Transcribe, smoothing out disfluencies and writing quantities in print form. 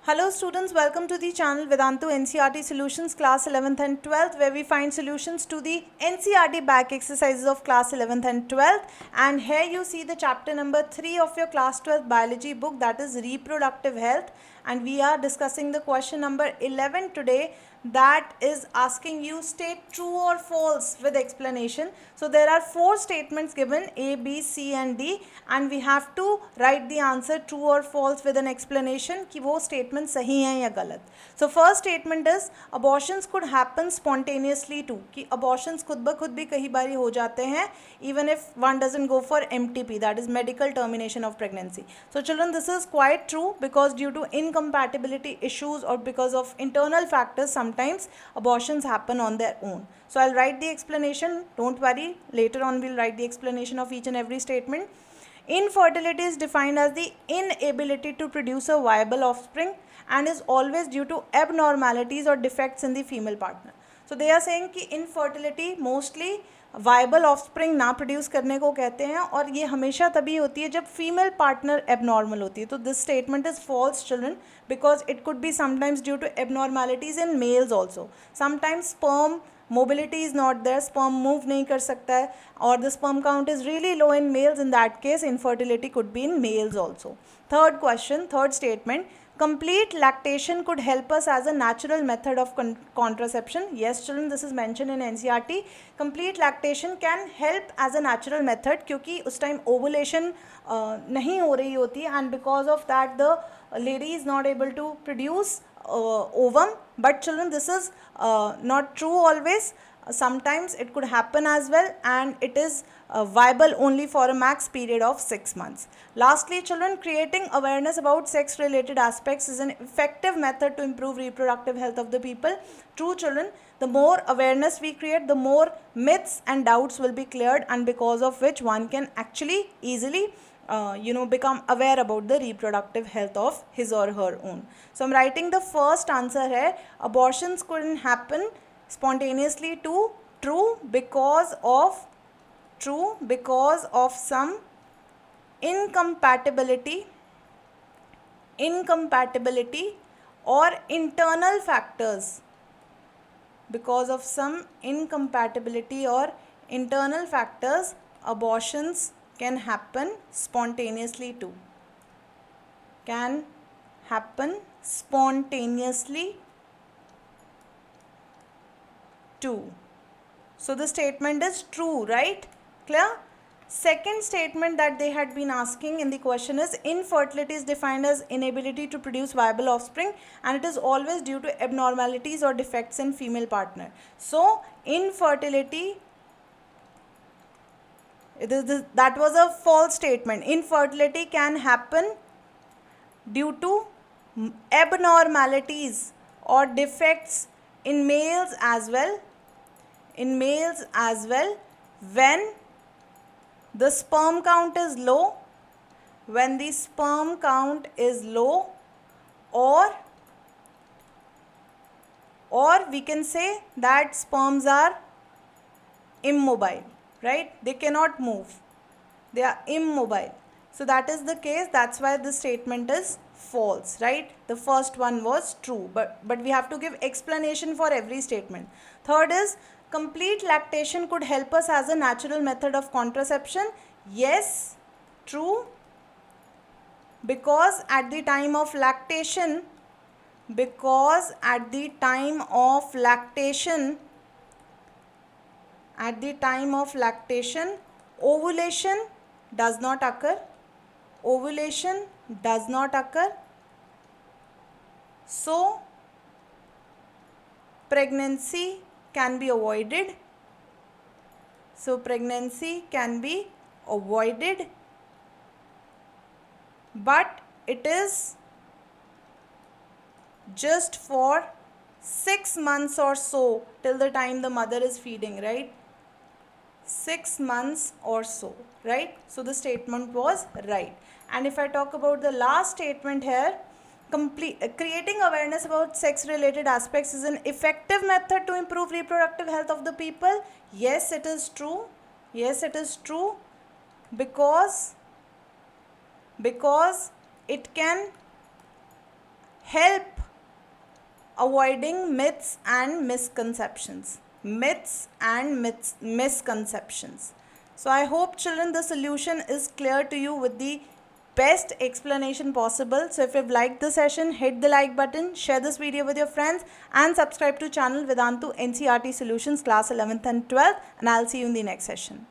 Hello students, welcome to the channel Vedantu NCERT Solutions class 11th and 12th, where we find solutions to the NCERT back exercises of class 11th and 12th. And here you see the chapter number 3 of your class 12 biology book, that is reproductive health. And we are discussing the question number 11 today, that is asking you state true or false with explanation. So there are 4 statements given, A, B, C and D, and we have to write the answer true or false with an explanation कि वो statement सही है या गलत. So first statement is abortions could happen spontaneously too, कि abortions खुद ब खुद भी कई बारी हो जाते हैं even if one doesn't go for MTP, that is medical termination of pregnancy. So children, this is quite true because due to incompatibility issues or because of internal factors, sometimes abortions happen on their own. So I'll write the explanation, don't worry, later on we'll write the explanation of each and every statement. Infertility is defined as the inability to produce a viable offspring and is always due to abnormalities or defects in the female partner. So they are saying कि infertility mostly viable offspring ना produce करने को कहते हैं और ये हमेशा तभी होती है जब फीमेल पार्टनर एबनॉर्मल होती है. तो this statement is false children because it could be sometimes due to abnormalities in males also. Sometimes sperm mobility is not there, sperm move नहीं कर सकता है और the sperm count is really low in males. In that case infertility could be in males also. Third question, third statement, complete lactation could help us as a natural method of contraception. Yes children, this is mentioned in NCERT. Complete lactation can help as a natural method क्योंकि उस time ovulation नहीं हो रही होती है and because of that the lady is not able to produce ovum. But children, this is not true always. Sometimes it could happen as well and it is viable only for a max period of 6 months. Lastly children, creating awareness about sex related aspects is an effective method to improve reproductive health of the people. True children, the more awareness we create, the more myths and doubts will be cleared and because of which one can actually easily become aware about the reproductive health of his or her own. So I'm writing the first answer here. Abortions couldn't happen spontaneously too. True because of some incompatibility or internal factors. Because of some incompatibility or internal factors, abortions can happen spontaneously too. Can happen spontaneously too. So the statement is true, right? Clear? Second statement that they had been asking in the question is infertility is defined as inability to produce viable offspring and it is always due to abnormalities or defects in female partner. So infertility, that was a false statement. Infertility can happen due to abnormalities or defects in males as well. When the sperm count is low, or we can say that sperms are immobile, right? They cannot move, they are immobile. So that is the case, that's why this statement is false, right? The first one was true, but we have to give explanation for every statement. Third is complete lactation could help us as a natural method of contraception. Yes, true, because at the time of lactation ovulation does not occur. So pregnancy can be avoided. But it is just for 6 months or so till the time the mother is feeding, right? 6 months or so, right? So the statement was right. And if I talk about the last statement here, creating awareness about sex related aspects is an effective method to improve reproductive health of the people. Yes, it is true. Because it can help avoiding myths and misconceptions. Myths and misconceptions. So I hope children the solution is clear to you with the best explanation possible. So if you've liked the session, hit the like button, share this video with your friends, and subscribe to channel Vedantu NCERT Solutions class 11th and 12th, and I'll see you in the next session.